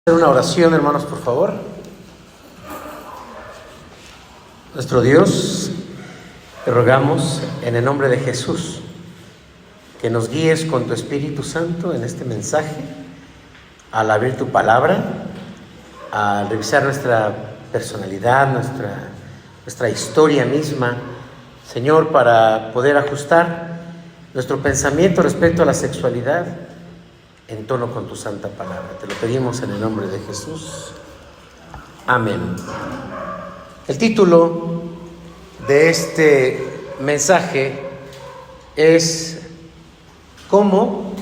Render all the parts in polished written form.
Una oración, hermanos, por favor. Nuestro Dios, te rogamos en el nombre de Jesús que nos guíes con tu Espíritu Santo en este mensaje, al abrir tu palabra, al revisar nuestra personalidad, nuestra historia misma, Señor, para poder ajustar nuestro pensamiento respecto a la sexualidad en tono con tu santa palabra. Te lo pedimos en el nombre de Jesús. Amén. El título de este mensaje es ¿Cómo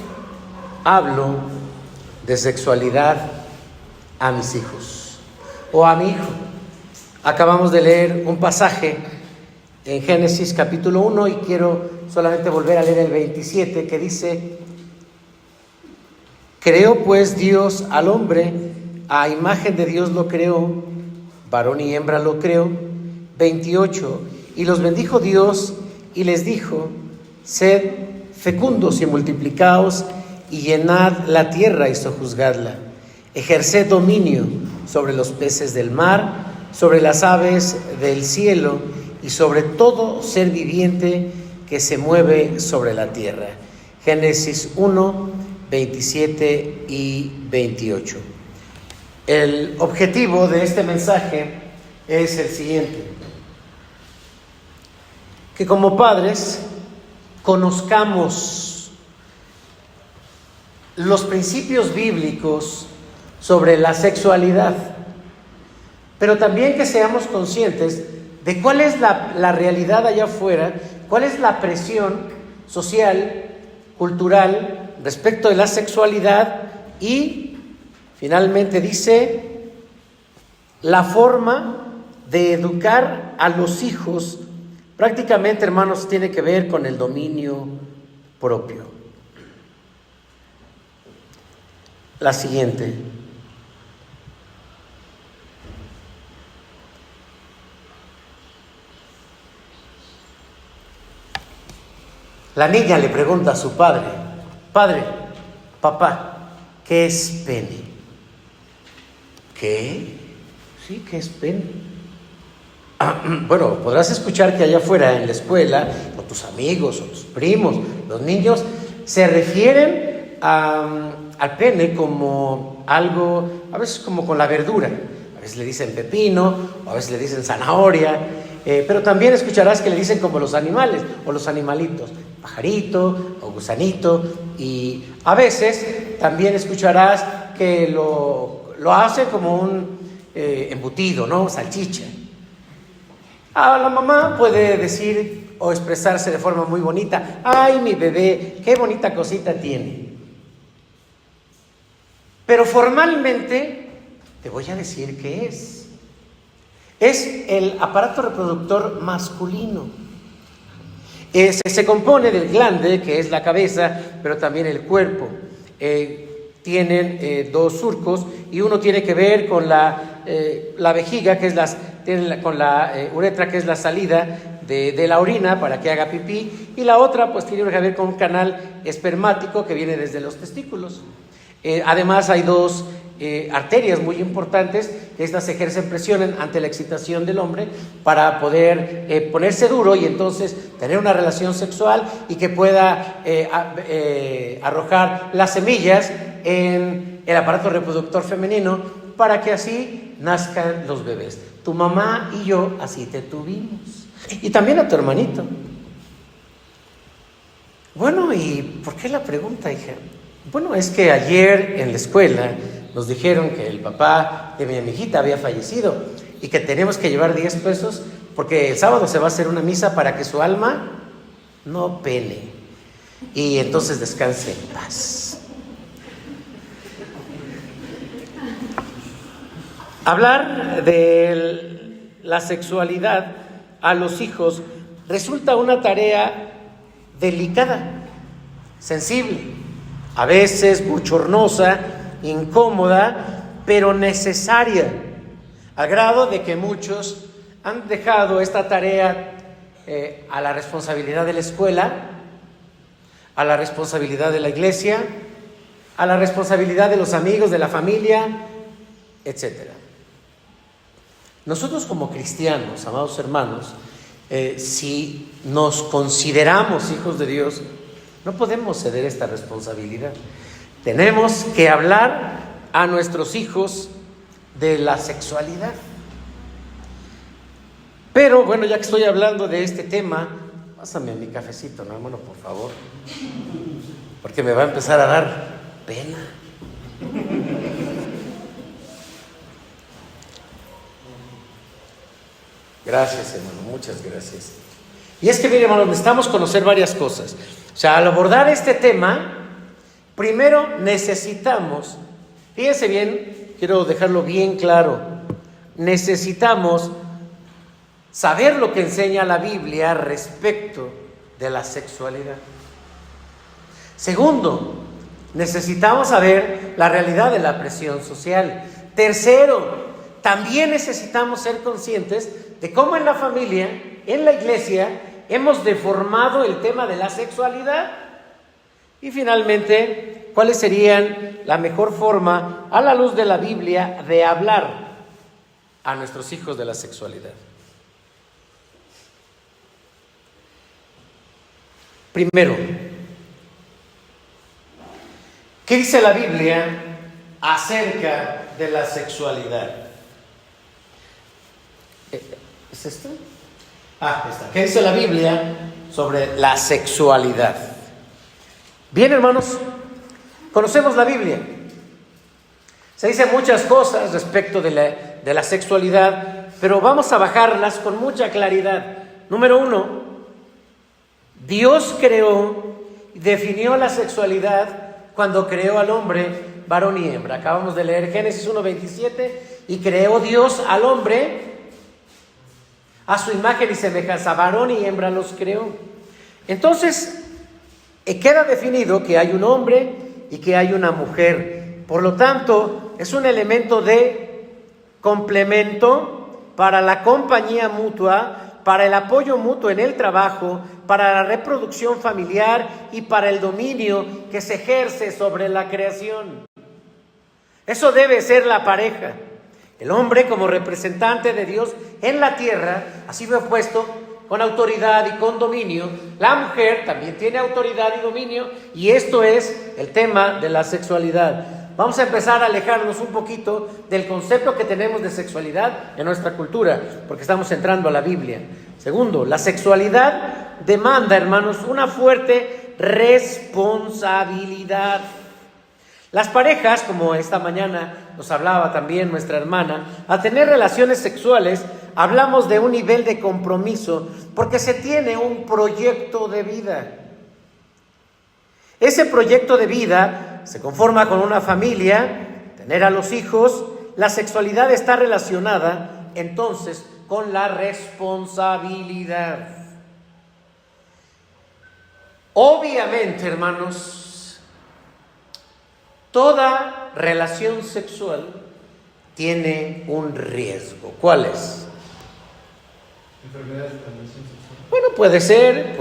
hablo de sexualidad a mis hijos o a mi hijo? Acabamos de leer un pasaje en Génesis capítulo 1 y quiero solamente volver a leer el 27 que dice: Creó pues Dios al hombre, a imagen de Dios lo creó, varón y hembra lo creó. 28, y los bendijo Dios y les dijo: sed fecundos y multiplicaos y llenad la tierra y sojuzgadla. Ejerced dominio sobre los peces del mar, sobre las aves del cielo y sobre todo ser viviente que se mueve sobre la tierra. Génesis 1, 27 y 28. El objetivo de este mensaje es el siguiente: que como padres conozcamos los principios bíblicos sobre la sexualidad, pero también que seamos conscientes de cuál es la realidad allá afuera, cuál es la presión social, cultural respecto de la sexualidad y finalmente dice la forma de educar a los hijos. Prácticamente, hermanos, tiene que ver con el dominio propio. La siguiente. La niña le pregunta a su padre: padre, papá, ¿qué es pene? ¿Qué? Sí, ¿qué es pene? Bueno, podrás escuchar que allá afuera en la escuela, o tus amigos, o tus primos, los niños, se refieren al pene como algo, a veces como con la verdura. A veces le dicen pepino, o a veces le dicen zanahoria, pero también escucharás que le dicen como los animales, o los animalitos, pajarito, o gusanito, y a veces también escucharás que lo hace como un embutido, ¿no? Salchicha. La mamá puede decir o expresarse de forma muy bonita: ¡ay, mi bebé, qué bonita cosita tiene! Pero formalmente te voy a decir qué es. Es el aparato reproductor masculino. Se compone del glande, que es la cabeza, pero también el cuerpo. Tienen dos surcos y uno tiene que ver con la vejiga, que es con la uretra, que es la salida de la orina para que haga pipí, y la otra pues tiene que ver con un canal espermático que viene desde los testículos. Además hay dos arterias muy importantes, que estas ejercen presión ante la excitación del hombre para poder ponerse duro y entonces tener una relación sexual y que pueda arrojar las semillas en el aparato reproductor femenino para que así nazcan los bebés. Tu mamá y yo así te tuvimos, y también a tu hermanito. Bueno, ¿y por qué la pregunta, hija? Bueno, es que ayer en la escuela nos dijeron que el papá de mi amiguita había fallecido y que tenemos que llevar 10 pesos porque el sábado se va a hacer una misa para que su alma no pene y entonces descanse en paz. Hablar de la sexualidad a los hijos resulta una tarea delicada, sensible, a veces bochornosa, incómoda, pero necesaria, al grado de que muchos han dejado esta tarea a la responsabilidad de la escuela, a la responsabilidad de la iglesia, a la responsabilidad de los amigos, de la familia, etc. Nosotros como cristianos, amados hermanos, si nos consideramos hijos de Dios, no podemos ceder esta responsabilidad. Tenemos que hablar a nuestros hijos de la sexualidad. Pero bueno, ya que estoy hablando de este tema, pásame mi cafecito, ¿no, hermano? Por favor, porque me va a empezar a dar pena. Gracias, hermano, muchas gracias. Y es que, mire, hermano, necesitamos conocer varias cosas. O sea, al abordar este tema, primero necesitamos, fíjense bien, quiero dejarlo bien claro, necesitamos saber lo que enseña la Biblia respecto de la sexualidad. Segundo, necesitamos saber la realidad de la presión social. Tercero, también necesitamos ser conscientes de cómo en la familia, en la iglesia, hemos deformado el tema de la sexualidad. Y finalmente, ¿cuáles serían la mejor forma, a la luz de la Biblia, de hablar a nuestros hijos de la sexualidad? Primero, ¿qué dice la Biblia acerca de la sexualidad? ¿Es esto? Está. ¿Qué dice la Biblia sobre la sexualidad? Bien, hermanos, conocemos la Biblia. Se dicen muchas cosas respecto de la sexualidad, pero vamos a bajarlas con mucha claridad. Número uno, Dios creó y definió la sexualidad cuando creó al hombre, varón y hembra. Acabamos de leer Génesis 1:27, y creó Dios al hombre a su imagen y semejanza, varón y hembra los creó. Entonces, queda definido que hay un hombre y que hay una mujer. Por lo tanto, es un elemento de complemento para la compañía mutua, para el apoyo mutuo en el trabajo, para la reproducción familiar y para el dominio que se ejerce sobre la creación. Eso debe ser la pareja. El hombre, como representante de Dios en la tierra, así fue puesto con autoridad y con dominio. La mujer también tiene autoridad y dominio, y esto es el tema de la sexualidad. Vamos a empezar a alejarnos un poquito del concepto que tenemos de sexualidad en nuestra cultura, porque estamos entrando a la Biblia. Segundo, la sexualidad demanda, hermanos, una fuerte responsabilidad. Las parejas, como esta mañana nos hablaba también nuestra hermana, al tener relaciones sexuales, hablamos de un nivel de compromiso, porque se tiene un proyecto de vida. Ese proyecto de vida se conforma con una familia, tener a los hijos. La sexualidad está relacionada entonces con la responsabilidad. Obviamente, hermanos, toda relación sexual tiene un riesgo. ¿Cuál es? Enfermedades de transmisión sexual. Bueno, puede ser,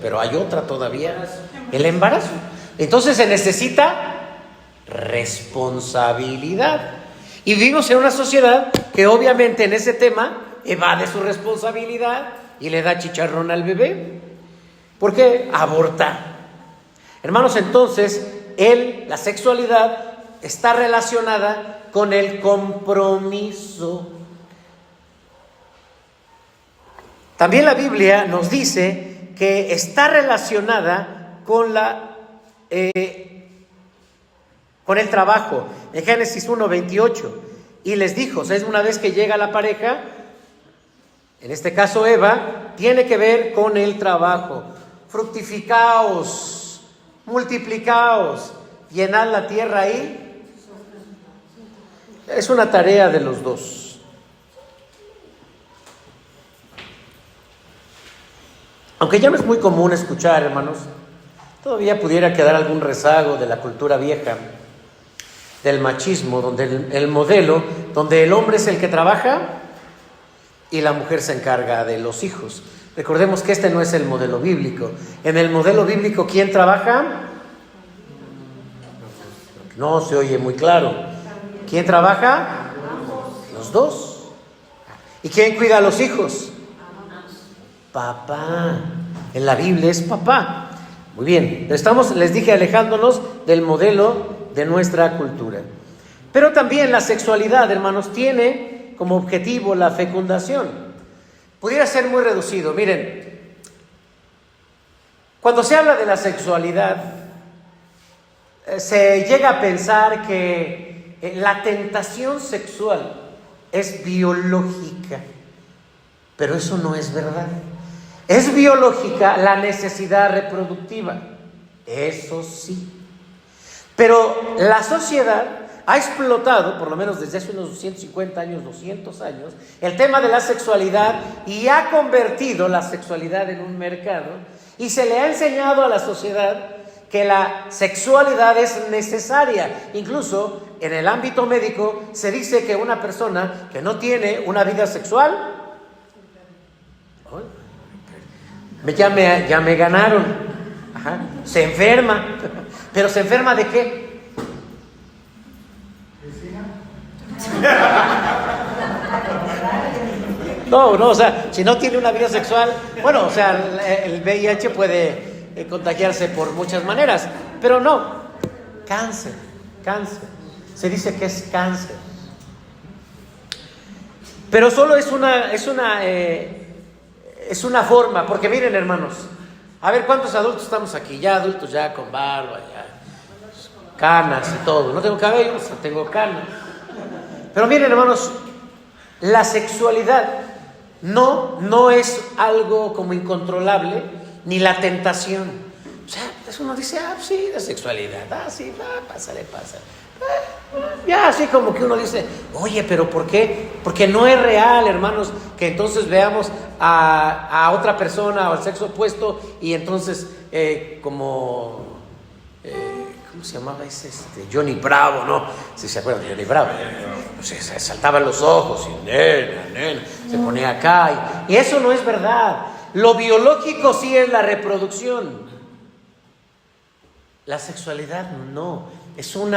pero hay otra todavía, el embarazo. Entonces se necesita responsabilidad. Y vivimos en una sociedad que obviamente en ese tema evade su responsabilidad y le da chicharrón al bebé. ¿Por qué? Aborta. Hermanos, entonces, la sexualidad está relacionada con el compromiso. También la Biblia nos dice que está relacionada con el trabajo. En Génesis 1:28, y les dijo, o sea, es una vez que llega la pareja, en este caso Eva, tiene que ver con el trabajo. Fructificaos, multiplicaos, llenad la tierra ahí. Es una tarea de los dos. Aunque ya no es muy común escuchar, hermanos, todavía pudiera quedar algún rezago de la cultura vieja, del machismo, donde el modelo, donde el hombre es el que trabaja y la mujer se encarga de los hijos. Recordemos que este no es el modelo bíblico. En el modelo bíblico, ¿quién trabaja? No se oye muy claro. ¿Quién trabaja? Los dos. ¿Y quién cuida a los hijos? Papá. En la Biblia es papá. Muy bien, estamos, les dije, alejándonos del modelo de nuestra cultura. Pero también la sexualidad, hermanos, tiene como objetivo la fecundación. Pudiera ser muy reducido. Miren, cuando se habla de la sexualidad, se llega a pensar que la tentación sexual es biológica, pero eso no es verdad. Es biológica la necesidad reproductiva, eso sí. Pero la sociedad ha explotado, por lo menos desde hace unos 150 años, 200 años, el tema de la sexualidad y ha convertido la sexualidad en un mercado y se le ha enseñado a la sociedad que la sexualidad es necesaria. Incluso en el ámbito médico se dice que una persona que no tiene una vida sexual, ya me ganaron, se enferma. ¿Pero se enferma de qué? No, o sea, si no tiene una vida sexual, bueno, o sea, el VIH puede contagiarse por muchas maneras, pero no, cáncer, se dice que es cáncer, pero solo es una forma, porque miren, hermanos, a ver cuántos adultos estamos aquí, ya adultos, ya con barba, ya canas y todo. No tengo cabello, tengo canas. Pero miren, hermanos, la sexualidad no es algo como incontrolable, ni la tentación. O sea, eso uno dice, sí, la sexualidad, sí, pásale. Ya así como que uno dice, oye, pero ¿por qué? Porque no es real, hermanos, que entonces veamos a otra persona o al sexo opuesto y entonces ¿cómo se llamaba ese? Johnny Bravo, ¿no? Si se acuerdan de Johnny Bravo. Se saltaban los ojos y nena, se ponía acá y eso no es verdad. Lo biológico sí es la reproducción. La sexualidad no. Es un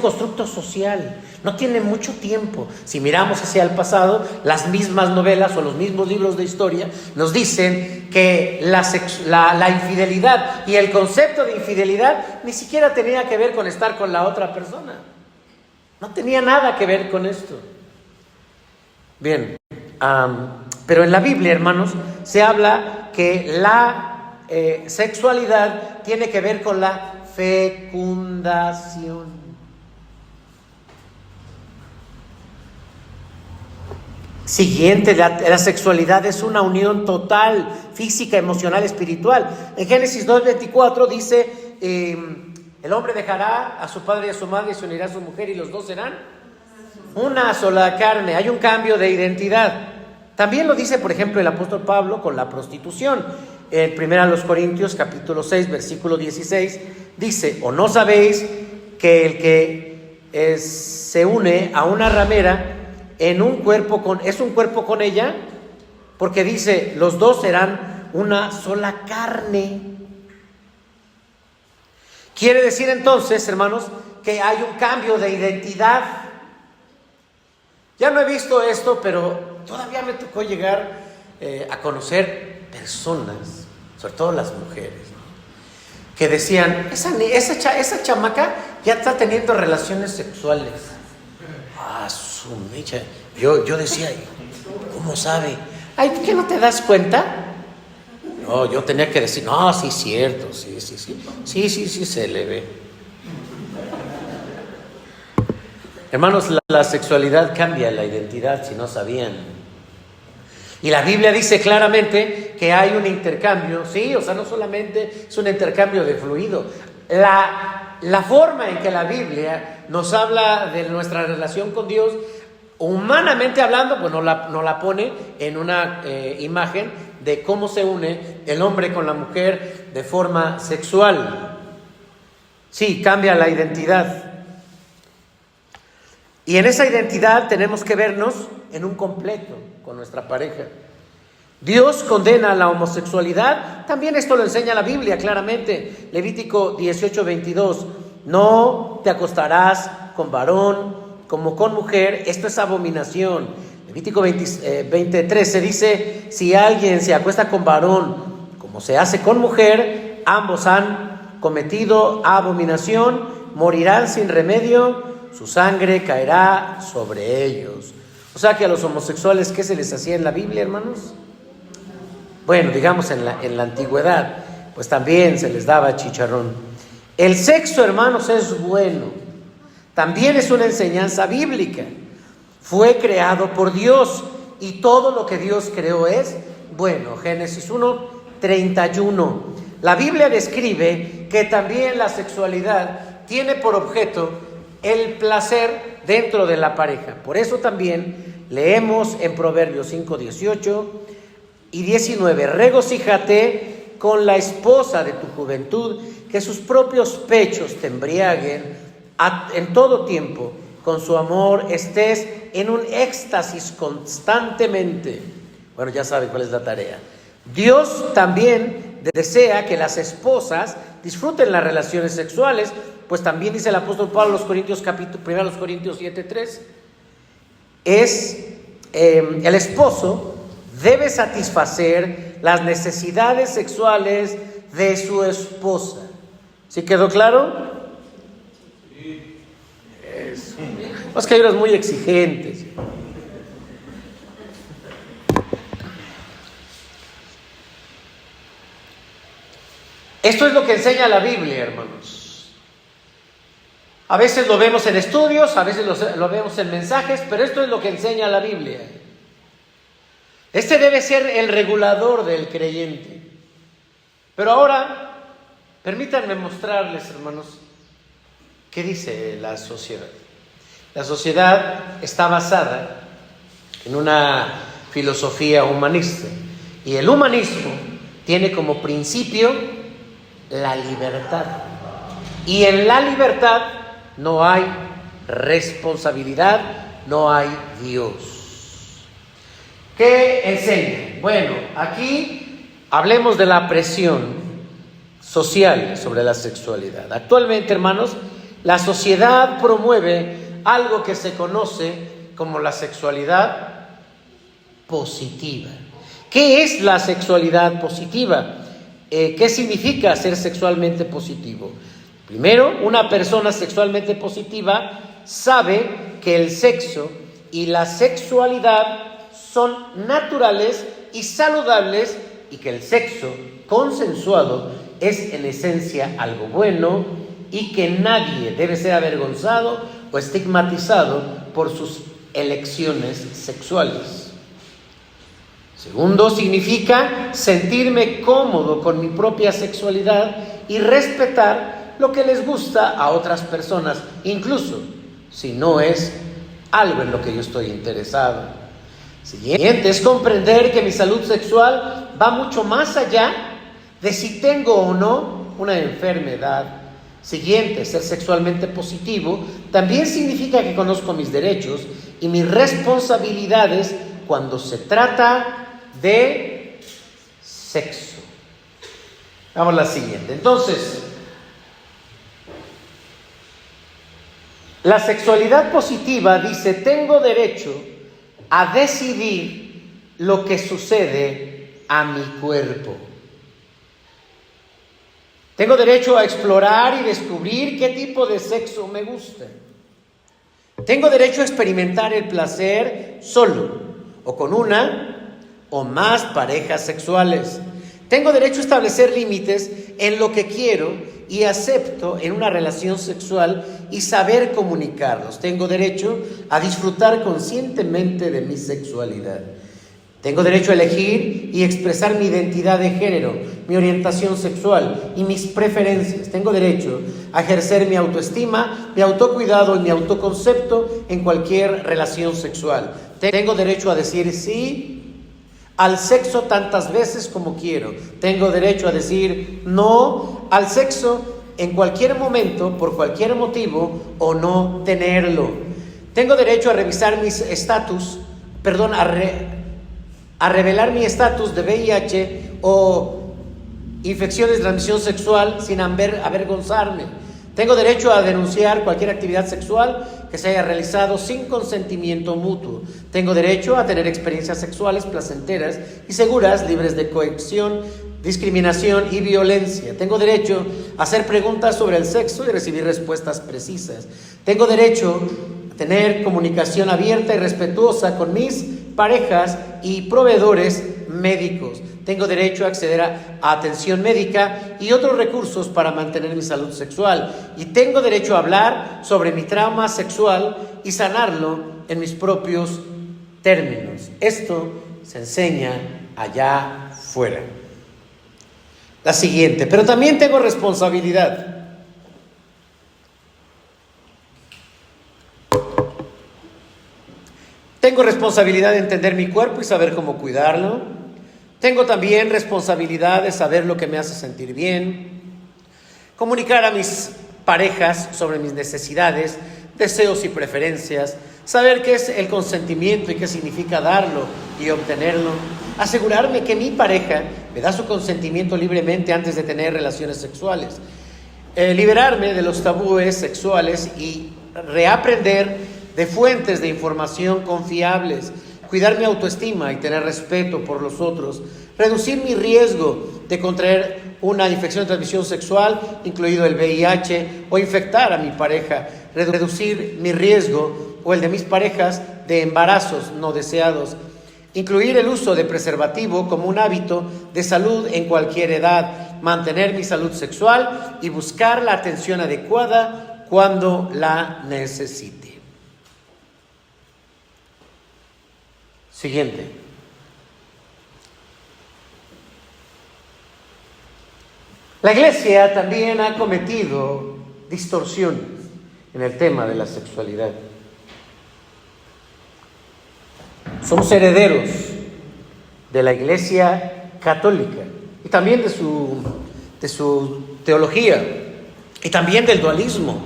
constructo social, no tiene mucho tiempo. Si miramos hacia el pasado, las mismas novelas o los mismos libros de historia nos dicen que la infidelidad y el concepto de infidelidad ni siquiera tenía que ver con estar con la otra persona. No tenía nada que ver con esto. Bien, pero en la Biblia, hermanos, se habla que la sexualidad tiene que ver con la fecundación. Siguiente, la sexualidad es una unión total, física, emocional, espiritual. En Génesis 2:24 dice, el hombre dejará a su padre y a su madre y se unirá a su mujer y los dos serán una sola carne. Hay un cambio de identidad. También lo dice, por ejemplo, el apóstol Pablo con la prostitución. En 1 Corintios capítulo 6, versículo 16, dice, ¿o no sabéis que el que se une a una ramera es un cuerpo con ella? Porque dice, los dos serán una sola carne. Quiere decir entonces, hermanos, que hay un cambio de identidad. Ya no he visto esto, pero todavía me tocó llegar a conocer personas, sobre todo las mujeres, ¿no?, que decían, esa chamaca ya está teniendo relaciones sexuales. Su mecha. Yo decía, ¿cómo sabe? Ay, ¿por qué no te das cuenta? No, yo tenía que decir, no, sí, cierto, sí, se le ve. Hermanos, la sexualidad cambia la identidad, si no sabían. Y la Biblia dice claramente que hay un intercambio, sí, o sea, no solamente es un intercambio de fluido. La forma en que la Biblia nos habla de nuestra relación con Dios, humanamente hablando, pues nos la pone en una imagen de cómo se une el hombre con la mujer de forma sexual. Sí, cambia la identidad. Y en esa identidad tenemos que vernos en un completo con nuestra pareja. Dios condena la homosexualidad. También esto lo enseña la Biblia claramente. Levítico 18:22. No te acostarás con varón como con mujer, esto es abominación. Levítico 20:13 dice, si alguien se acuesta con varón como se hace con mujer, ambos han cometido abominación, morirán sin remedio, su sangre caerá sobre ellos. O sea que a los homosexuales, ¿qué se les hacía en la Biblia, hermanos? Bueno, digamos en la antigüedad, pues también se les daba chicharrón. El sexo, hermanos, es bueno. También es una enseñanza bíblica. Fue creado por Dios y todo lo que Dios creó es bueno. Génesis 1:31. La Biblia describe que también la sexualidad tiene por objeto el placer dentro de la pareja. Por eso también leemos en Proverbios 5:18 y 19, regocíjate con la esposa de tu juventud, que sus propios pechos te embriaguen en todo tiempo, con su amor estés en un éxtasis constantemente. Bueno, ya saben cuál es la tarea. Dios también desea que las esposas disfruten las relaciones sexuales, pues también dice el apóstol Pablo en 1 Corintios 7:3, el esposo debe satisfacer las necesidades sexuales de su esposa. ¿Sí quedó claro? Eso. Es que hay unos muy exigentes. Esto es lo que enseña la Biblia, hermanos. A veces lo vemos en estudios, a veces lo vemos en mensajes, pero esto es lo que enseña la Biblia. Este debe ser el regulador del creyente. Pero ahora, permítanme mostrarles, hermanos, qué dice la sociedad. La sociedad está basada en una filosofía humanista. Y el humanismo tiene como principio la libertad. Y en la libertad no hay responsabilidad, no hay Dios. ¿Qué enseña? Bueno, aquí hablemos de la presión social sobre la sexualidad. Actualmente, hermanos, la sociedad promueve algo que se conoce como la sexualidad positiva. ¿Qué es la sexualidad positiva? ¿Qué significa ser sexualmente positivo? Primero, una persona sexualmente positiva sabe que el sexo y la sexualidad son naturales y saludables y que el sexo consensuado es en esencia algo bueno y que nadie debe ser avergonzado o estigmatizado por sus elecciones sexuales. Segundo, significa sentirme cómodo con mi propia sexualidad y respetar lo que les gusta a otras personas, incluso si no es algo en lo que yo estoy interesado. Siguiente es comprender que mi salud sexual va mucho más allá de si tengo o no una enfermedad. Siguiente, ser sexualmente positivo también significa que conozco mis derechos y mis responsabilidades cuando se trata de sexo. Vamos a la siguiente. Entonces, la sexualidad positiva dice: tengo derecho a decidir lo que sucede a mi cuerpo. Tengo derecho a explorar y descubrir qué tipo de sexo me gusta. Tengo derecho a experimentar el placer solo o con una o más parejas sexuales. Tengo derecho a establecer límites en lo que quiero y acepto en una relación sexual y saber comunicarlos. Tengo derecho a disfrutar conscientemente de mi sexualidad. Tengo derecho a elegir y expresar mi identidad de género, mi orientación sexual y mis preferencias. Tengo derecho a ejercer mi autoestima, mi autocuidado y mi autoconcepto en cualquier relación sexual. Tengo derecho a decir sí al sexo tantas veces como quiero. Tengo derecho a decir no al sexo en cualquier momento, por cualquier motivo, o no tenerlo. Tengo derecho a revisar mis estatus, a revelar mi estatus de VIH o infecciones de transmisión sexual sin avergonzarme. Tengo derecho a denunciar cualquier actividad sexual que se haya realizado sin consentimiento mutuo. Tengo derecho a tener experiencias sexuales placenteras y seguras, libres de coerción, discriminación y violencia. Tengo derecho a hacer preguntas sobre el sexo y recibir respuestas precisas. Tengo derecho a tener comunicación abierta y respetuosa con mis parejas y proveedores médicos. Tengo derecho a acceder a atención médica y otros recursos para mantener mi salud sexual. Y tengo derecho a hablar sobre mi trauma sexual y sanarlo en mis propios términos. Esto se enseña allá fuera. La siguiente, pero también tengo responsabilidad. Tengo responsabilidad de entender mi cuerpo y saber cómo cuidarlo. Tengo también responsabilidad de saber lo que me hace sentir bien, comunicar a mis parejas sobre mis necesidades, deseos y preferencias, saber qué es el consentimiento y qué significa darlo y obtenerlo, asegurarme que mi pareja me da su consentimiento libremente antes de tener relaciones sexuales, liberarme de los tabúes sexuales y reaprender de fuentes de información confiables, cuidar mi autoestima y tener respeto por los otros, reducir mi riesgo de contraer una infección de transmisión sexual, incluido el VIH, o infectar a mi pareja, reducir mi riesgo o el de mis parejas de embarazos no deseados, incluir el uso de preservativo como un hábito de salud en cualquier edad, mantener mi salud sexual y buscar la atención adecuada cuando la necesite. Siguiente. La Iglesia también ha cometido distorsiones en el tema de la sexualidad. Somos herederos de la Iglesia católica y también de su teología y también del dualismo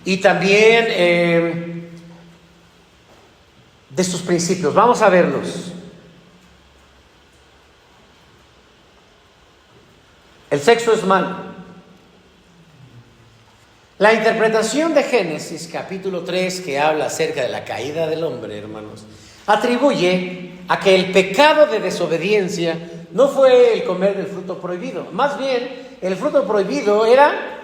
y también de sus principios. Vamos a verlos. El sexo es malo. La interpretación de Génesis capítulo 3, que habla acerca de la caída del hombre, hermanos, atribuye a que el pecado de desobediencia no fue el comer del fruto prohibido. Más bien, el fruto prohibido era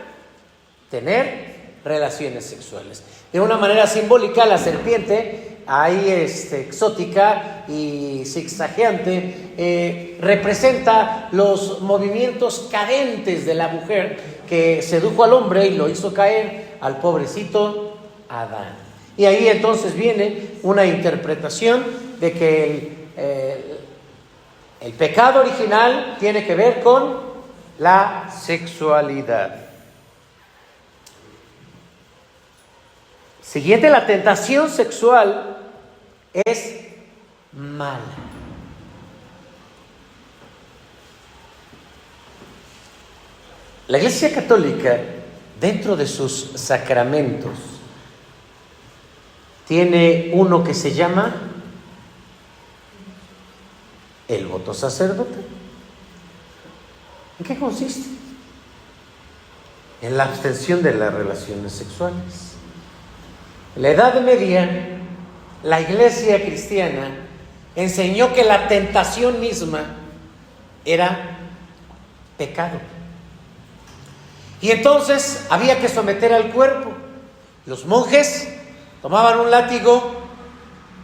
tener relaciones sexuales. De una manera simbólica, la serpiente, ahí exótica y zigzagueante, representa los movimientos cadentes de la mujer que sedujo al hombre y lo hizo caer al pobrecito Adán. Y ahí entonces viene una interpretación de que el pecado original tiene que ver con la sexualidad. Siguiente, la tentación sexual es mala. La Iglesia Católica, dentro de sus sacramentos, tiene uno que se llama el voto sacerdotal. ¿En qué consiste? En la abstención de las relaciones sexuales. En la Edad Media, la Iglesia cristiana enseñó que la tentación misma era pecado. Y entonces había que someter al cuerpo. Los monjes tomaban un látigo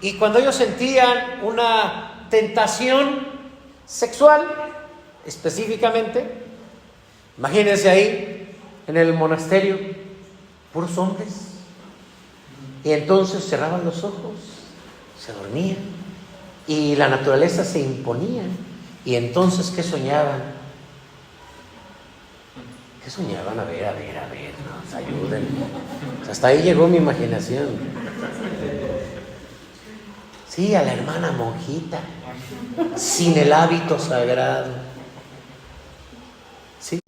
y cuando ellos sentían una tentación sexual, específicamente, imagínense ahí en el monasterio, puros hombres. Y entonces cerraban los ojos, se dormían y la naturaleza se imponía. Y entonces, ¿qué soñaban? ¿Qué soñaban? A ver, nos ayuden. Hasta ahí llegó mi imaginación. Sí, a la hermana monjita, sin el hábito sagrado. Sí.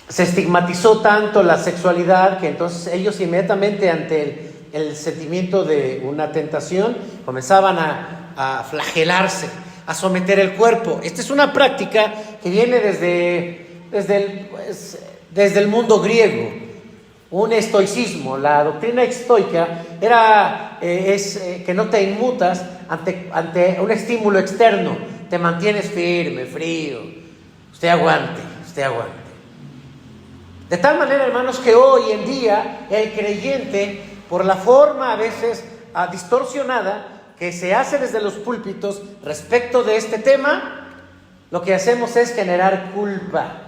Se estigmatizó tanto la sexualidad que entonces ellos inmediatamente ante el sentimiento de una tentación comenzaban a flagelarse, a someter el cuerpo. Esta es una práctica que viene desde desde el mundo griego, un estoicismo. La doctrina estoica es que no te inmutas ante un estímulo externo, te mantienes firme, frío, usted aguante. De tal manera, hermanos, que hoy en día el creyente, por la forma a veces distorsionada que se hace desde los púlpitos respecto de este tema, lo que hacemos es generar culpa.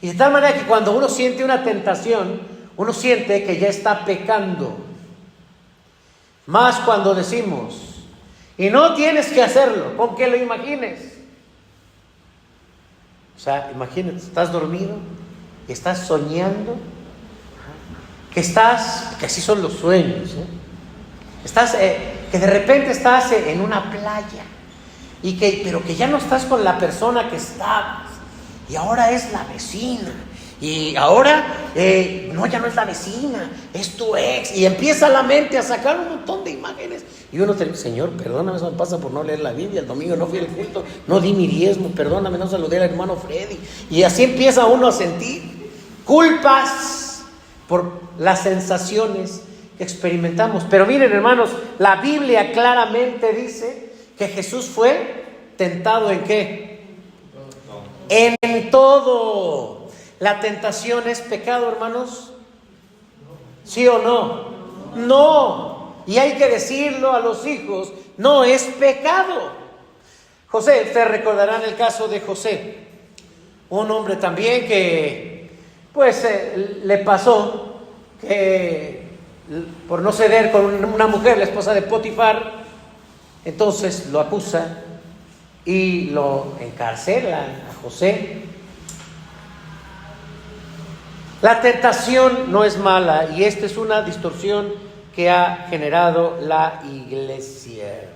Y de tal manera que cuando uno siente una tentación, uno siente que ya está pecando. Más cuando decimos, y no tienes que hacerlo, con que lo imagines. O sea, imagínate, estás dormido y estás soñando, que así son los sueños, que de repente estás en una playa, pero que ya no estás con la persona que estabas, y ahora es la vecina, y ahora ya no es la vecina, es tu ex, y empieza la mente a sacar un montón de imágenes, y uno te dice, Señor, perdóname, eso me pasa por no leer la Biblia, el domingo no fui al culto, no di mi diezmo, perdóname, no saludé al hermano Freddy, y así empieza uno a sentir culpas por las sensaciones que experimentamos. Pero miren, hermanos, la Biblia claramente dice que Jesús fue tentado ¿en qué? En todo. ¿La tentación es pecado, hermanos? ¿Sí o no? No. Y hay que decirlo a los hijos, no es pecado. José, ustedes recordarán el caso de José, un hombre también que le pasó que por no ceder con una mujer, la esposa de Potifar, entonces lo acusa y lo encarcela a José. La tentación no es mala, y esta es una distorsión que ha generado la iglesia.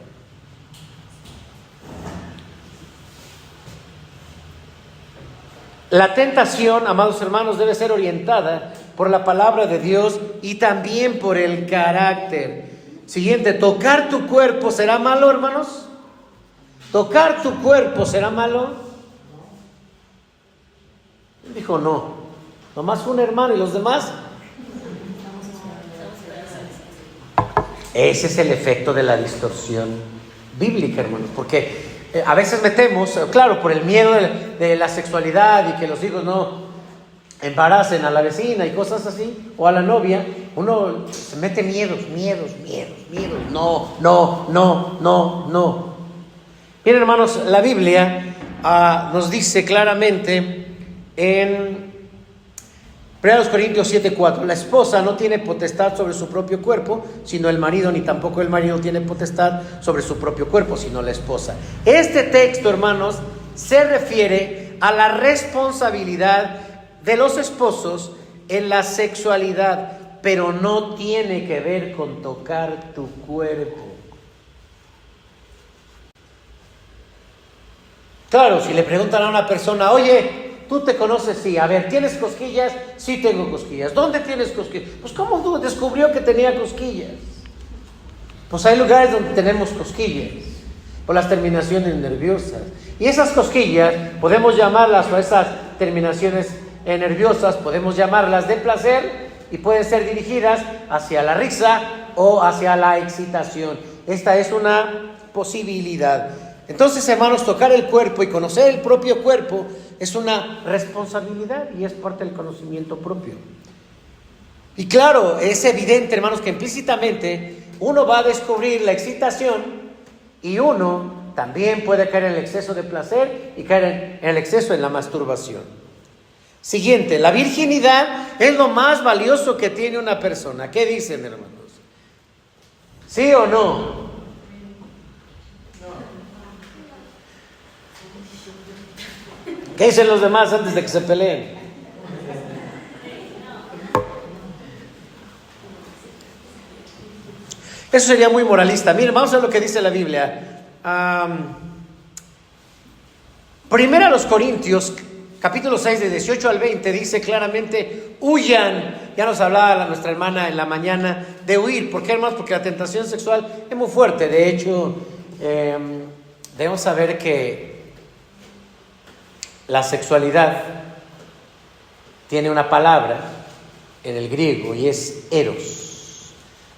La tentación, amados hermanos, debe ser orientada por la palabra de Dios y también por el carácter. Siguiente, ¿tocar tu cuerpo será malo, hermanos? ¿Tocar tu cuerpo será malo? Él dijo no, nomás un hermano y los demás. Ese es el efecto de la distorsión bíblica, hermanos, porque a veces metemos, claro, por el miedo de la sexualidad y que los hijos no embaracen a la vecina y cosas así, o a la novia, uno se mete miedos. No. Miren, hermanos, la Biblia nos dice claramente en 1 Corintios 7:4, la esposa no tiene potestad sobre su propio cuerpo, sino el marido, ni tampoco el marido tiene potestad sobre su propio cuerpo, sino la esposa. Este texto, hermanos, se refiere a la responsabilidad de los esposos en la sexualidad, pero no tiene que ver con tocar tu cuerpo. Claro, si le preguntan a una persona, oye, ¿tú te conoces? Sí. A ver, ¿tienes cosquillas? Sí, tengo cosquillas. ¿Dónde tienes cosquillas? Pues, ¿cómo tú descubrió que tenía cosquillas? Pues hay lugares donde tenemos cosquillas, por las terminaciones nerviosas. Y esas cosquillas, podemos llamarlas, o esas terminaciones nerviosas, podemos llamarlas de placer, y pueden ser dirigidas hacia la risa o hacia la excitación. Esta es una posibilidad. Entonces, hermanos, tocar el cuerpo y conocer el propio cuerpo es una responsabilidad y es parte del conocimiento propio. Y claro, es evidente, hermanos, que implícitamente uno va a descubrir la excitación y uno también puede caer en el exceso de placer y caer en el exceso en la masturbación. Siguiente, la virginidad es lo más valioso que tiene una persona. ¿Qué dicen, hermanos? ¿Sí o no? ¿Qué dicen los demás antes de que se peleen? Eso sería muy moralista. Miren, vamos a ver lo que dice la Biblia. Primera a los Corintios, capítulo 6, de 18 al 20, dice claramente, huyan. Ya nos hablaba nuestra hermana en la mañana de huir. ¿Por qué, hermanos? Porque la tentación sexual es muy fuerte. De hecho, debemos saber que la sexualidad tiene una palabra en el griego y es eros.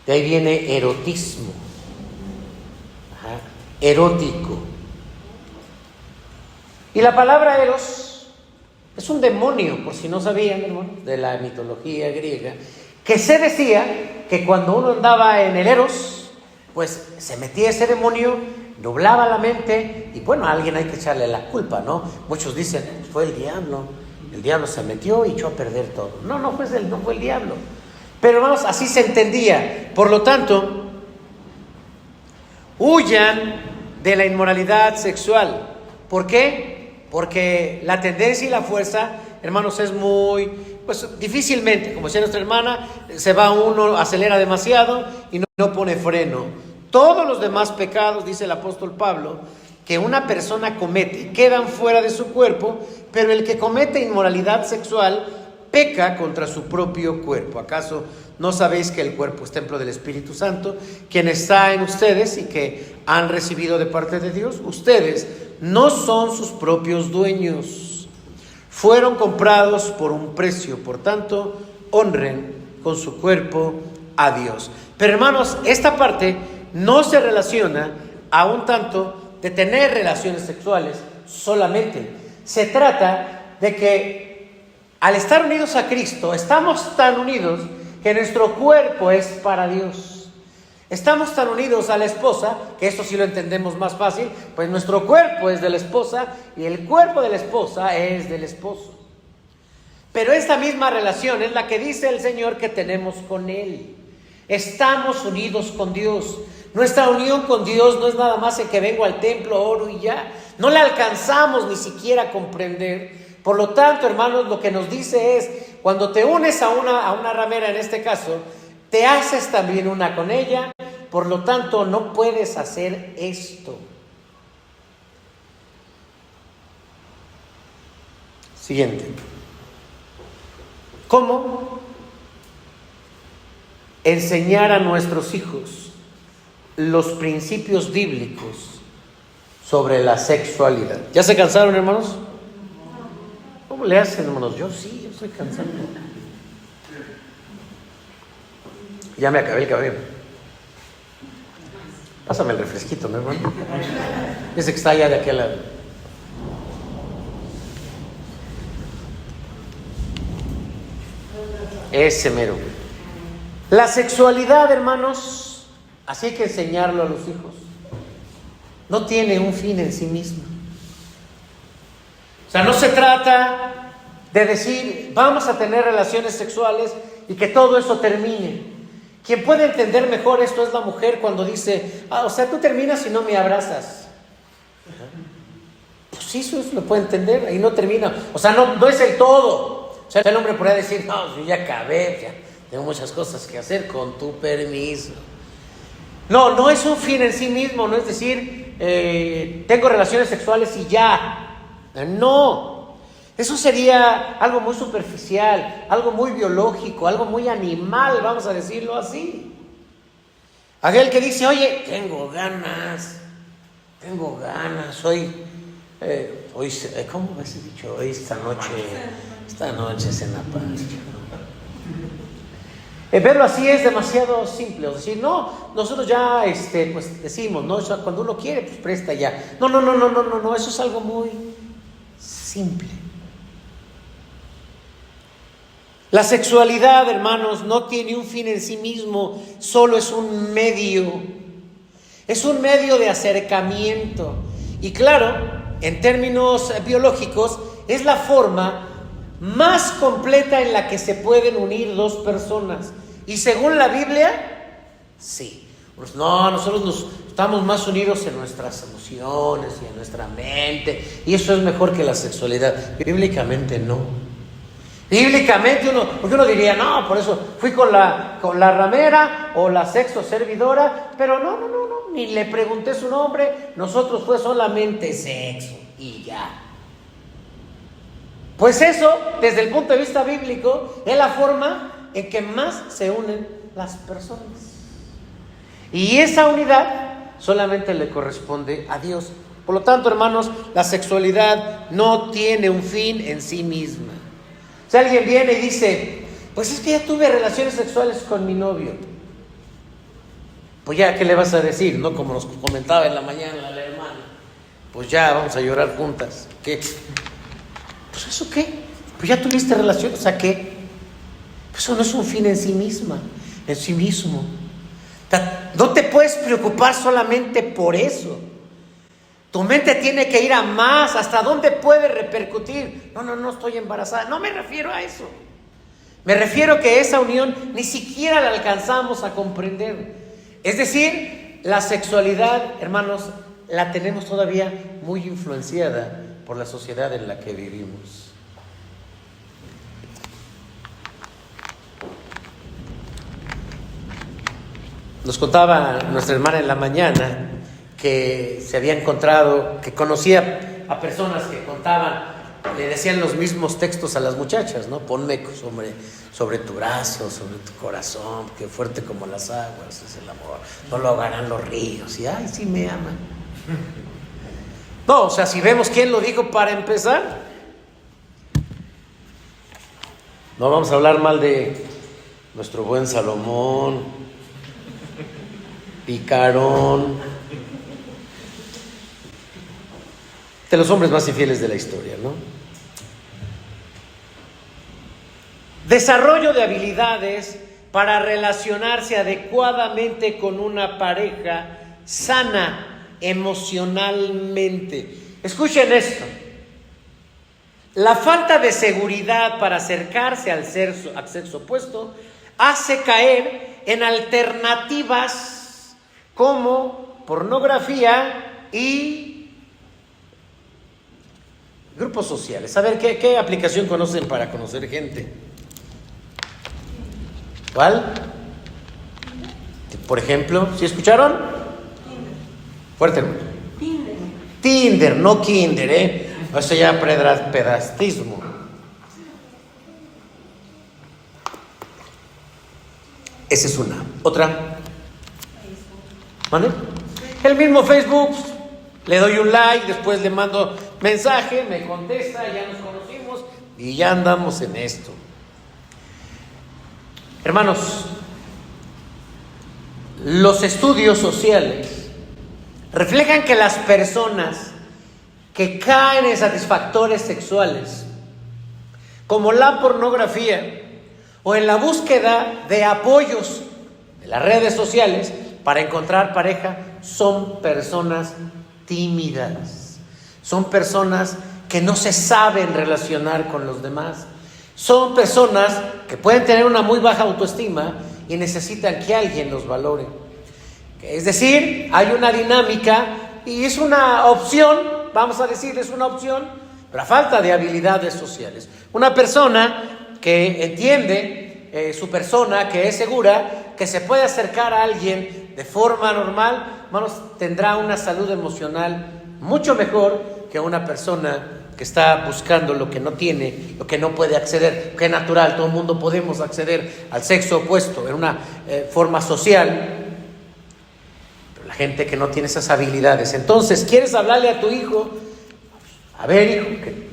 De ahí viene erotismo, erótico. Y la palabra eros es un demonio, por si no sabían, hermanos, de la mitología griega, que se decía que cuando uno andaba en el eros, pues se metía ese demonio, nublaba la mente, y bueno, a alguien hay que echarle la culpa, ¿no? Muchos dicen, fue el diablo se metió y echó a perder todo. No fue el diablo. Pero hermanos, así se entendía. Por lo tanto, huyan de la inmoralidad sexual. ¿Por qué? Porque la tendencia y la fuerza, hermanos, es muy, pues difícilmente, como decía nuestra hermana, se va uno, acelera demasiado y no pone freno. Todos los demás pecados, dice el apóstol Pablo, que una persona comete, quedan fuera de su cuerpo, pero el que comete inmoralidad sexual peca contra su propio cuerpo. ¿Acaso no sabéis que el cuerpo es templo del Espíritu Santo, quien está en ustedes y que han recibido de parte de Dios? Ustedes no son sus propios dueños, fueron comprados por un precio, por tanto, honren con su cuerpo a Dios. Pero hermanos, esta parte no se relaciona a un tanto de tener relaciones sexuales solamente. Se trata de que al estar unidos a Cristo, estamos tan unidos que nuestro cuerpo es para Dios. Estamos tan unidos a la esposa, que esto sí lo entendemos más fácil, pues nuestro cuerpo es de la esposa y el cuerpo de la esposa es del esposo. Pero esta misma relación es la que dice el Señor que tenemos con Él. Estamos unidos con Dios. Nuestra unión con Dios no es nada más en que vengo al templo, oro y ya. No le alcanzamos ni siquiera a comprender. Por lo tanto, hermanos, lo que nos dice es, cuando te unes a una ramera, en este caso, te haces también una con ella. Por lo tanto, no puedes hacer esto. Siguiente. ¿Cómo enseñar a nuestros hijos los principios bíblicos sobre la sexualidad? ¿Ya se cansaron, hermanos? ¿Cómo le hacen, hermanos? Yo sí, yo estoy cansado. Ya me acabé el cabello. Pásame el refresquito, ¿no, hermano? Ese que está allá de aquel lado. Ese mero. La sexualidad, hermanos, así hay que enseñarlo a los hijos. No tiene un fin en sí mismo. O sea, no se trata de decir, vamos a tener relaciones sexuales y que todo eso termine. Quien puede entender mejor esto es la mujer cuando dice, o sea, tú terminas y no me abrazas. Pues sí, eso lo puede entender, ahí no termina. O sea, no es el todo. O sea, el hombre podría decir, no, yo ya acabé, ya tengo muchas cosas que hacer, con tu permiso. No es un fin en sí mismo, no es decir, tengo relaciones sexuales y ya. No, eso sería algo muy superficial, algo muy biológico, algo muy animal, vamos a decirlo así. Aquel que dice, oye, tengo ganas, hoy, ¿cómo has dicho? Hoy, esta noche cena pancha. Verlo así es demasiado simple, es decir, no, nosotros ya, pues decimos, no, eso, cuando uno quiere, pues presta ya. No, eso es algo muy simple. La sexualidad, hermanos, no tiene un fin en sí mismo, solo es un medio de acercamiento. Y claro, en términos biológicos, es la forma más completa en la que se pueden unir dos personas. Y según la Biblia, sí. Pues no, nosotros estamos más unidos en nuestras emociones y en nuestra mente, y eso es mejor que la sexualidad. Bíblicamente no. Bíblicamente porque uno diría, no, por eso fui con la ramera o la sexo servidora, pero no, ni le pregunté su nombre, nosotros fue solamente sexo y ya. Pues eso, desde el punto de vista bíblico, es la forma en que más se unen las personas. Y esa unidad solamente le corresponde a Dios. Por lo tanto, hermanos, la sexualidad no tiene un fin en sí misma. Si alguien viene y dice, pues es que ya tuve relaciones sexuales con mi novio, pues ya, ¿qué le vas a decir? ¿No? Como nos comentaba en la mañana la hermana, pues ya vamos a llorar juntas. ¿Qué? Pues ¿eso qué? Pues ya tuviste relaciones, o sea, ¿qué? Pues eso no es un fin en sí misma, en sí mismo. O sea, no te puedes preocupar solamente por eso. Tu mente tiene que ir a más. ¿Hasta dónde puede repercutir? No estoy embarazada. No me refiero a eso. Me refiero que esa unión ni siquiera la alcanzamos a comprender. Es decir, la sexualidad, hermanos, la tenemos todavía muy influenciada por la sociedad en la que vivimos. Nos contaba nuestra hermana en la mañana que se había encontrado, que conocía a personas que contaban, le decían los mismos textos a las muchachas, ¿no? Ponme sobre tu brazo, sobre tu corazón, que fuerte como las aguas es el amor, no lo ahogarán los ríos, y ay, sí me aman. No, o sea, si vemos quién lo dijo para empezar, no vamos a hablar mal de nuestro buen Salomón, picarón, de los hombres más infieles de la historia, ¿no? Desarrollo de habilidades para relacionarse adecuadamente con una pareja sana emocionalmente. Escuchen esto. La falta de seguridad para acercarse al sexo opuesto hace caer en alternativas como pornografía y grupos sociales. A ver, ¿qué aplicación conocen para conocer gente? ¿Cuál? Por ejemplo, ¿sí escucharon? Fuerte. Tinder, no Kinder, Eso ya pedastismo. Esa es una. Otra. ¿Vale? El mismo Facebook. Le doy un like, después le mando mensaje, me contesta, ya nos conocimos y ya andamos en esto. Hermanos, los estudios sociales reflejan que las personas que caen en satisfactores sexuales, como la pornografía o en la búsqueda de apoyos de las redes sociales para encontrar pareja, son personas tímidas, son personas que no se saben relacionar con los demás, son personas que pueden tener una muy baja autoestima y necesitan que alguien los valore. Es decir, hay una dinámica y es una opción, vamos a decir, es una opción, pero a falta de habilidades sociales. Una persona que entiende su persona, que es segura, que se puede acercar a alguien de forma normal, hermanos, tendrá una salud emocional mucho mejor que una persona que está buscando lo que no tiene, lo que no puede acceder, que es natural, todo el mundo podemos acceder al sexo opuesto en una forma social, pero la gente que no tiene esas habilidades. Entonces, ¿quieres hablarle a tu hijo? A ver, hijo, que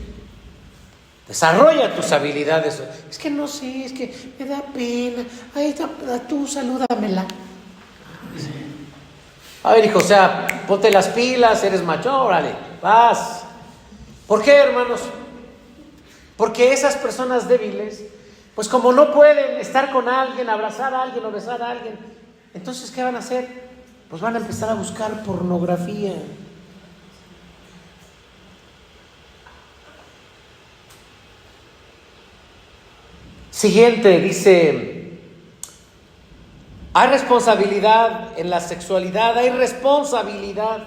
desarrolla tus habilidades. Es que no sé, es que me da pena. Ay, tú salúdamela. A ver, hijo, o sea, ponte las pilas, eres macho, órale, vas. ¿Por qué, hermanos? Porque esas personas débiles, pues como no pueden estar con alguien, abrazar a alguien o besar a alguien, entonces, ¿qué van a hacer? Pues van a empezar a buscar pornografía. Siguiente, dice, hay responsabilidad en la sexualidad, hay responsabilidad.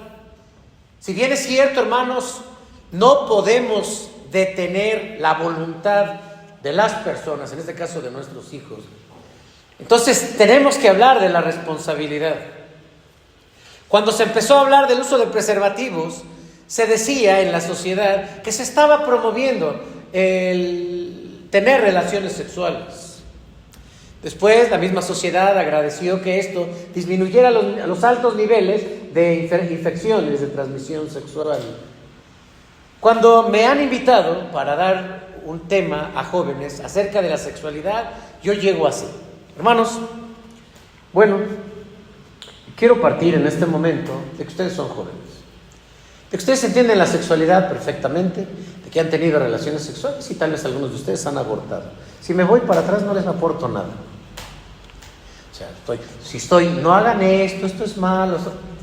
Si bien es cierto, hermanos, no podemos detener la voluntad de las personas, en este caso de nuestros hijos. Entonces tenemos que hablar de la responsabilidad. Cuando se empezó a hablar del uso de preservativos, se decía en la sociedad que se estaba promoviendo el tener relaciones sexuales. Después la misma sociedad agradeció que esto disminuyera los altos niveles de infecciones de transmisión sexual. Cuando me han invitado para dar un tema a jóvenes acerca de la sexualidad, yo llego así. Hermanos, bueno, quiero partir en este momento de que ustedes son jóvenes, de que ustedes entienden la sexualidad perfectamente, de que han tenido relaciones sexuales y tal vez algunos de ustedes han abortado. Si me voy para atrás no les aporto nada. O sea, no hagan esto es malo,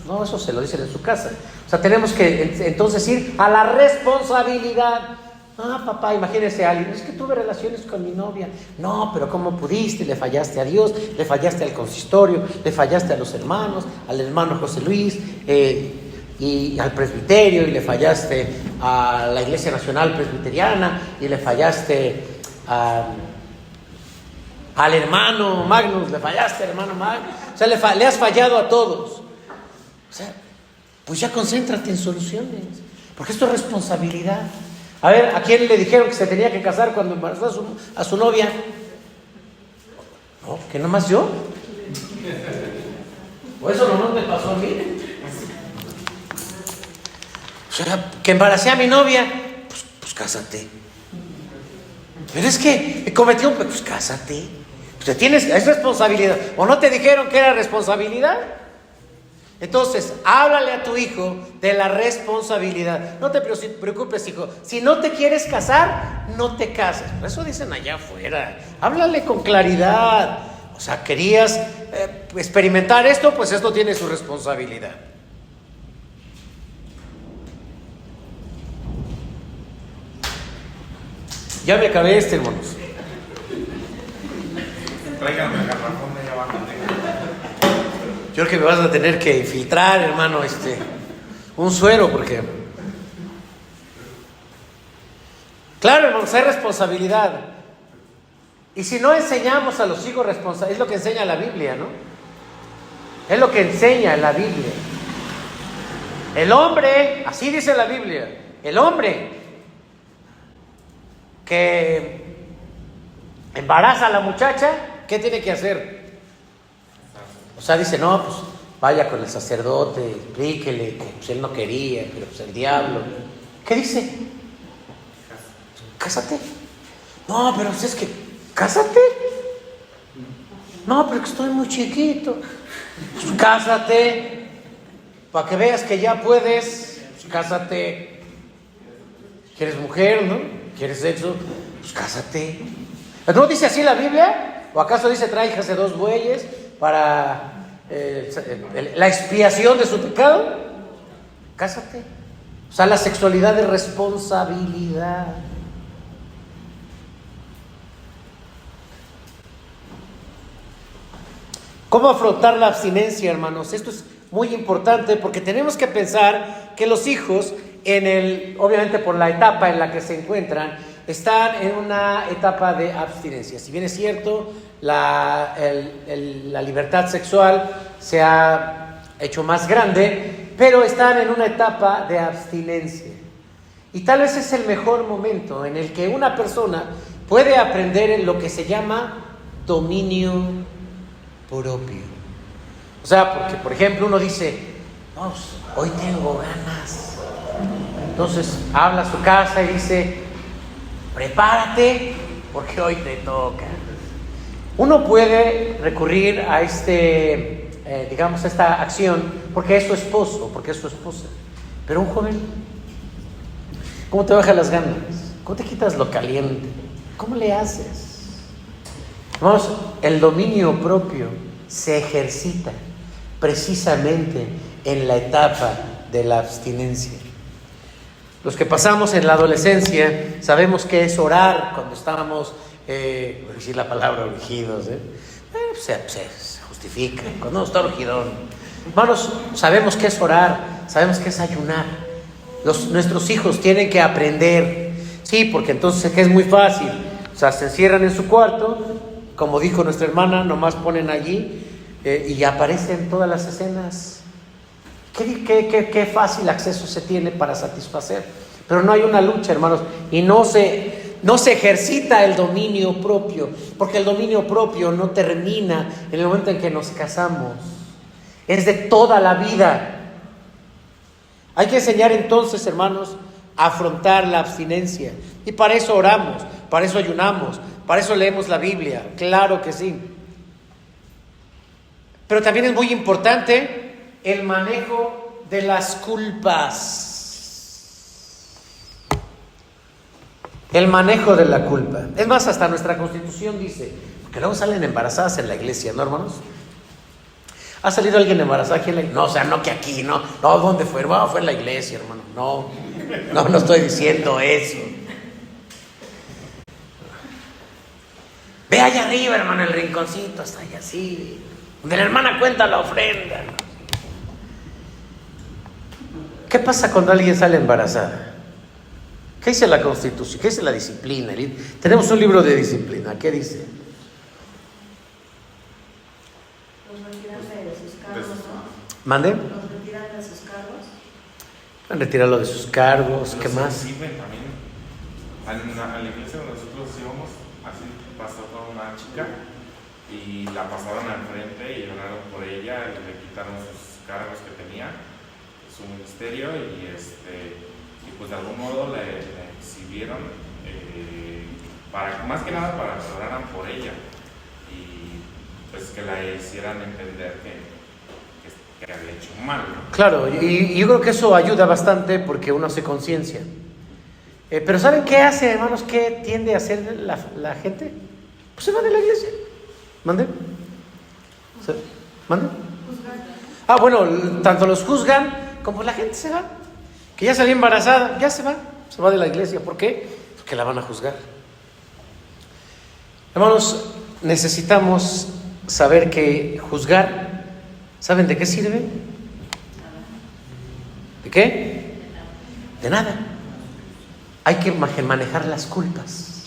no, eso se lo dicen en su casa. O sea, tenemos que entonces ir a la responsabilidad. Ah, papá, imagínese a alguien, es que tuve relaciones con mi novia. No, pero ¿cómo pudiste? Le fallaste a Dios, le fallaste al consistorio, le fallaste a los hermanos, al hermano José Luis, y al presbiterio, y le fallaste a la Iglesia Nacional Presbiteriana, y le fallaste al hermano Magnus, le fallaste al hermano Magnus. O sea, le has fallado a todos. O sea, pues ya concéntrate en soluciones, porque esto es responsabilidad. A ver, ¿a quién le dijeron que se tenía que casar cuando embarazó a su novia? No, que nomás yo. ¿O eso no me pasó a mí? O sea, que embaracé a mi novia, pues cásate. Pero es que cometió pues cásate. Es responsabilidad. ¿O no te dijeron que era responsabilidad? Entonces, háblale a tu hijo de la responsabilidad. No te preocupes, hijo. Si no te quieres casar, no te cases. Eso dicen allá afuera. Háblale con claridad. O sea, querías experimentar esto, pues esto tiene su responsabilidad. Ya me acabé hermanos. Tráigame el garrafón de allá abajo. Yo creo que me vas a tener que infiltrar, hermano, un suero, porque... Claro, hermanos, hay responsabilidad. Y si no enseñamos a los hijos responsabilidad, es lo que enseña la Biblia, ¿no? Es lo que enseña la Biblia. El hombre, así dice la Biblia, el hombre que embaraza a la muchacha, ¿qué tiene que hacer? O sea, dice, no, pues vaya con el sacerdote, explíquele que pues, él no quería, pero pues el diablo. ¿Qué dice? Cásate. No, pero es que, cásate. No, pero que estoy muy chiquito. Pues cásate. Para que veas que ya puedes, pues cásate. ¿Quieres mujer, no? ¿Quieres sexo? Pues cásate. ¿No dice así la Biblia? ¿O acaso dice tráigase 2 bueyes para la expiación de su pecado? Cásate. O sea, la sexualidad es responsabilidad. ¿Cómo afrontar la abstinencia, hermanos? Esto es muy importante porque tenemos que pensar que los hijos, obviamente por la etapa en la que se encuentran, están en una etapa de abstinencia. Si bien es cierto, la libertad sexual se ha hecho más grande, pero están en una etapa de abstinencia. Y tal vez es el mejor momento en el que una persona puede aprender en lo que se llama dominio propio. O sea, porque por ejemplo uno dice, no, pues, hoy tengo ganas. Entonces habla a su casa y dice, prepárate porque hoy te toca. Uno puede recurrir a esta acción porque es su esposo, porque es su esposa. Pero un joven, ¿cómo te baja las ganas? ¿Cómo te quitas lo caliente? ¿Cómo le haces? Vamos, el dominio propio se ejercita precisamente en la etapa de la abstinencia. Los que pasamos en la adolescencia sabemos qué es orar cuando estábamos, voy a decir la palabra urgidos, se justifica, cuando uno está urgidón. Hermanos, sabemos qué es orar, sabemos qué es ayunar. Nuestros hijos tienen que aprender, sí, porque entonces es muy fácil. O sea, se encierran en su cuarto, como dijo nuestra hermana, nomás ponen allí y aparecen todas las escenas. Qué fácil acceso se tiene para satisfacer. Pero no hay una lucha, hermanos, y no se ejercita el dominio propio, porque el dominio propio no termina en el momento en que nos casamos, es de toda la vida. Hay que enseñar entonces, hermanos, afrontar la abstinencia. Y para eso oramos, para eso ayunamos, para eso leemos la Biblia, claro que sí. Pero también es muy importante el manejo de las culpas. El manejo de la culpa. Es más, hasta nuestra Constitución dice, porque luego salen embarazadas en la iglesia, ¿no, hermanos? ¿Ha salido alguien embarazada aquí en la iglesia? No, o sea, no que aquí, no. No, ¿dónde fue? No, fue en la iglesia, hermano. No estoy diciendo eso. Ve allá arriba, hermano, el rinconcito, está allá así, donde la hermana cuenta la ofrenda. ¿Qué pasa cuando alguien sale embarazada? ¿Qué dice la Constitución? ¿Qué dice la disciplina? Tenemos un libro de disciplina. ¿Qué dice? Los retiran de sus cargos, ¿no? ¿Mande? Los retiran de sus cargos. Van a retirarlo de sus cargos. ¿Qué Los más? exhiben también. A la iglesia donde nosotros íbamos, así pasó toda una chica y la pasaron al frente y oraron por ella y le quitaron sus cargos que tenía, su ministerio y pues de algún modo la exhibieron más que nada para que oraran por ella y pues que la hicieran entender que había hecho mal, ¿no? Claro, y yo creo que eso ayuda bastante porque uno hace conciencia. Pero ¿saben qué hace, hermanos? ¿Qué tiende a hacer la gente? Pues se va de la iglesia. ¿Mande? ¿Mande? Bueno, tanto los juzgan como la gente se va. Que ya salió embarazada, ya se va de la iglesia. ¿Por qué? Porque la van a juzgar. Hermanos, necesitamos saber que juzgar, ¿saben de qué sirve? ¿De qué? De nada. Hay que manejar las culpas.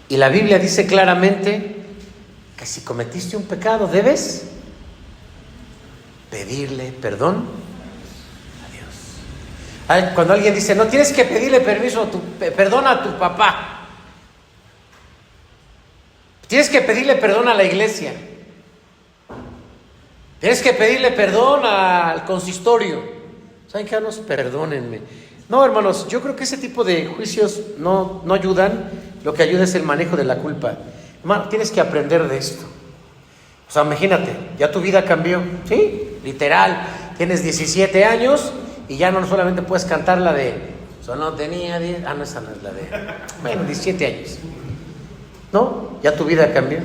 Y la Biblia dice claramente que si cometiste un pecado debes pedirle perdón a Dios. Cuando alguien dice, no tienes que pedirle perdón a tu papá, tienes que pedirle perdón a la iglesia, tienes que pedirle perdón al consistorio. ¿Saben qué, hermanos? Perdónenme. No, hermanos, yo creo que ese tipo de juicios no ayudan. Lo que ayuda es el manejo de la culpa. Hermano, tienes que aprender de esto. O sea, imagínate, ya tu vida cambió, ¿sí? Literal, tienes 17 años y ya no solamente puedes cantar la de solo tenía 10, no, esa no es la de, bueno, 17 años. ¿No? Ya tu vida cambió.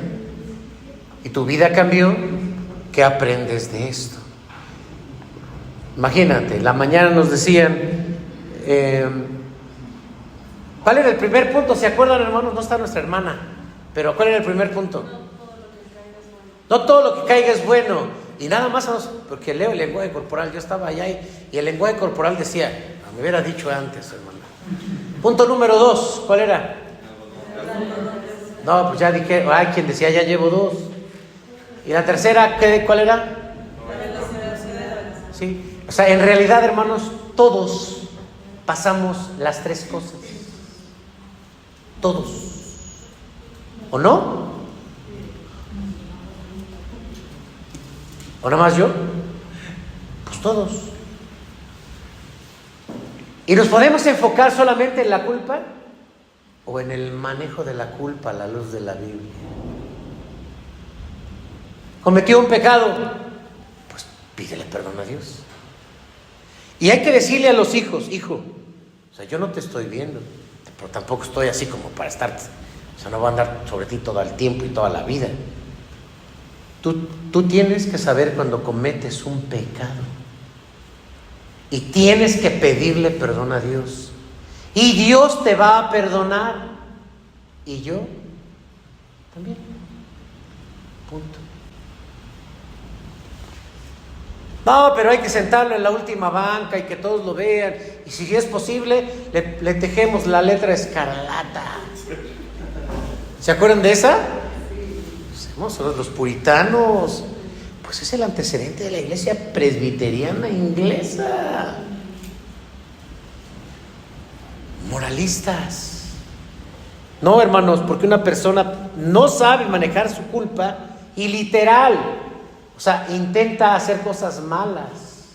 Y tu vida cambió, ¿qué aprendes de esto? Imagínate, la mañana nos decían, ¿cuál era el primer punto? ¿Se acuerdan, hermanos? No está nuestra hermana, pero ¿cuál era el primer punto? No todo lo que caiga es bueno. Y nada más, porque leo el lenguaje corporal. Yo estaba allá y el lenguaje corporal decía, me hubiera dicho antes, hermano. Punto número 2, ¿cuál era? No, pues ya dije, hay quien decía, ya llevo 2. ¿Y la tercera, cuál era? Sí, o sea, en realidad, hermanos, todos pasamos las 3 cosas. Todos. ¿O no? ¿O nada más yo? Pues todos. ¿Y nos podemos enfocar solamente en la culpa? ¿O en el manejo de la culpa a la luz de la Biblia? ¿Cometió un pecado? Pues pídele perdón a Dios. Y hay que decirle a los hijos, hijo, o sea, yo no te estoy viendo, pero tampoco estoy así como para estar, o sea, no voy a andar sobre ti todo el tiempo y toda la vida. Tú tienes que saber cuando cometes un pecado y tienes que pedirle perdón a Dios y Dios te va a perdonar y yo también. Punto. No, pero hay que sentarlo en la última banca y que todos lo vean, y si es posible le tejemos la letra escarlata. ¿Se acuerdan de esa? Somos los puritanos. Pues es el antecedente de la iglesia presbiteriana inglesa. Moralistas. No, hermanos, porque una persona no sabe manejar su culpa y literal, o sea, intenta hacer cosas malas.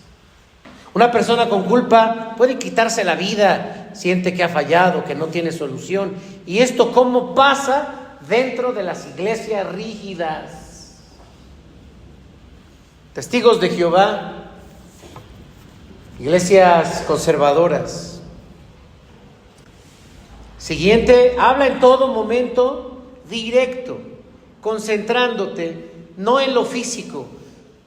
Una persona con culpa puede quitarse la vida, siente que ha fallado, que no tiene solución. ¿Y esto cómo pasa dentro de las iglesias rígidas? Testigos de Jehová, iglesias conservadoras. Siguiente, habla en todo momento directo, concentrándote no en lo físico,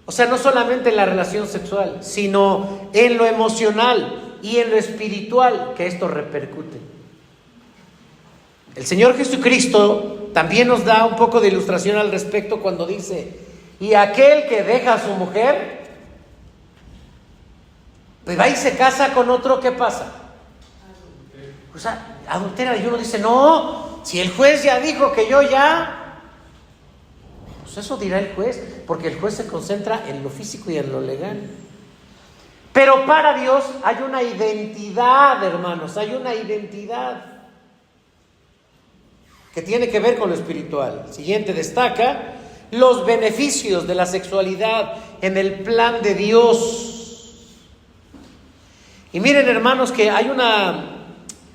o sea, no solamente en la relación sexual, sino en lo emocional y en lo espiritual que esto repercute. El Señor Jesucristo también nos da un poco de ilustración al respecto cuando dice: y aquel que deja a su mujer, pues va y se casa con otro, ¿qué pasa? O sea, adultera. Y uno dice: no, si el juez ya dijo que yo ya... Pues eso dirá el juez, porque el juez se concentra en lo físico y en lo legal. Pero para Dios hay una identidad, hermanos, hay una identidad que tiene que ver con lo espiritual. Siguiente, destaca los beneficios de la sexualidad en el plan de Dios. Y miren, hermanos, que hay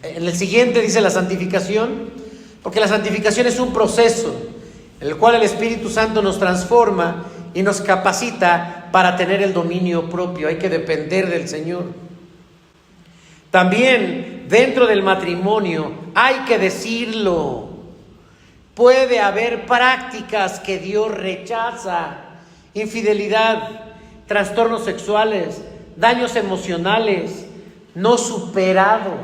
en el siguiente dice la santificación, porque la santificación es un proceso en el cual el Espíritu Santo nos transforma y nos capacita para tener el dominio propio. Hay que depender del Señor. También dentro del matrimonio hay que decirlo. Puede haber prácticas que Dios rechaza: infidelidad, trastornos sexuales, daños emocionales no superados.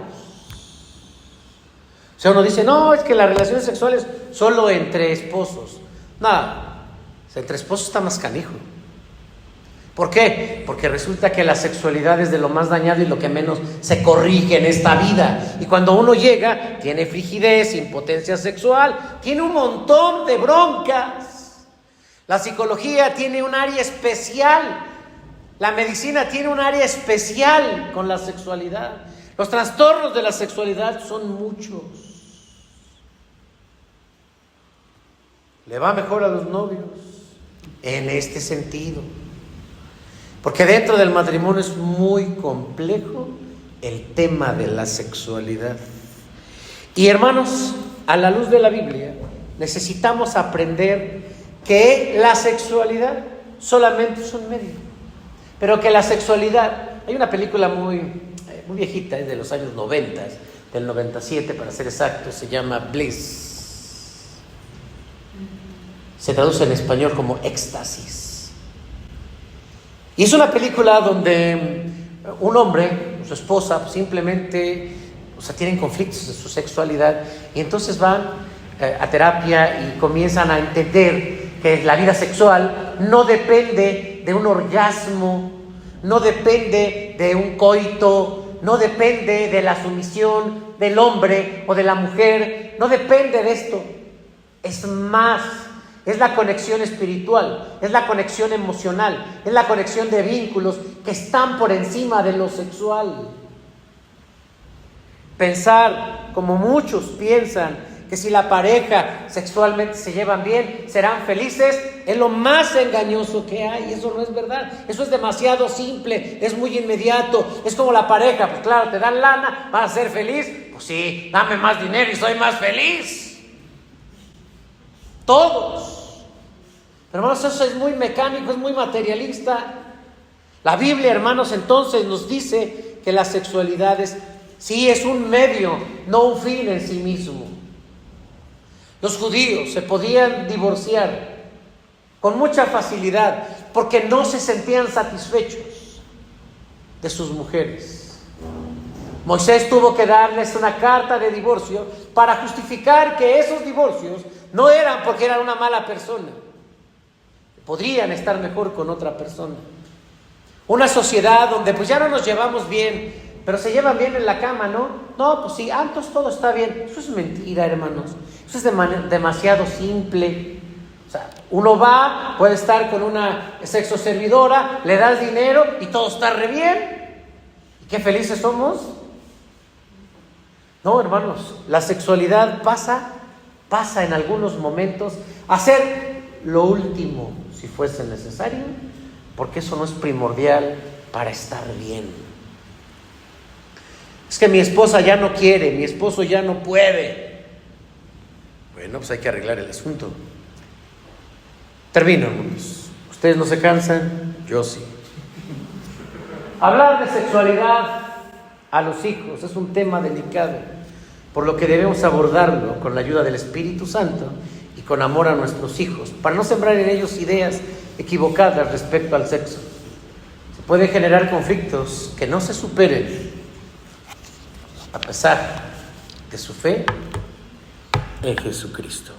O sea, uno dice: no, es que las relaciones sexuales solo entre esposos. Nada, entre esposos está más canijo. ¿Por qué? Porque resulta que la sexualidad es de lo más dañado y lo que menos se corrige en esta vida. Y cuando uno llega, tiene frigidez, impotencia sexual, tiene un montón de broncas. La psicología tiene un área especial. La medicina tiene un área especial con la sexualidad. Los trastornos de la sexualidad son muchos. Le va mejor a los novios en este sentido, porque dentro del matrimonio es muy complejo el tema de la sexualidad. Y hermanos, a la luz de la Biblia, necesitamos aprender que la sexualidad solamente es un medio, pero que la sexualidad... Hay una película muy viejita, es de los años 90, del 97 para ser exacto, se llama Bliss. Se traduce en español como éxtasis. Y es una película donde un hombre, su esposa, simplemente, tienen conflictos de su sexualidad, y entonces van a terapia y comienzan a entender que la vida sexual no depende de un orgasmo, no depende de un coito, no depende de la sumisión del hombre o de la mujer, no depende de esto. Es más, es la conexión espiritual, es la conexión emocional, es la conexión de vínculos que están por encima de lo sexual. Pensar, como muchos piensan, que si la pareja sexualmente se llevan bien, serán felices, es lo más engañoso que hay. Eso no es verdad, eso es demasiado simple, es muy inmediato. Es como la pareja: pues claro, te dan lana, vas a ser feliz, pues sí, dame más dinero y soy más feliz. Todos. Pero hermanos, eso es muy mecánico, es muy materialista. La Biblia, hermanos, entonces nos dice que la sexualidad sí es un medio, no un fin en sí mismo. Los judíos se podían divorciar con mucha facilidad porque no se sentían satisfechos de sus mujeres. Moisés tuvo que darles una carta de divorcio para justificar que esos divorcios no eran porque eran una mala persona, podrían estar mejor con otra persona. Una sociedad donde pues ya no nos llevamos bien, pero se llevan bien en la cama, ¿no? No, pues sí, antes todo está bien. Eso es mentira, hermanos. Eso es demasiado simple. O sea, uno va, puede estar con una sexo servidora, le das dinero y todo está re bien. ¿Y qué felices somos? No, hermanos, la sexualidad pasa en algunos momentos a ser lo último, si fuese necesario, porque eso no es primordial para estar bien. Es que mi esposa ya no quiere, mi esposo ya no puede. Bueno, pues hay que arreglar el asunto. Termino, hermanos. Ustedes no se cansan, yo sí. Hablar de sexualidad a los hijos es un tema delicado, por lo que debemos abordarlo con la ayuda del Espíritu Santo y con amor a nuestros hijos, para no sembrar en ellos ideas equivocadas respecto al sexo. Se pueden generar conflictos que no se superen a pesar de su fe en Jesucristo.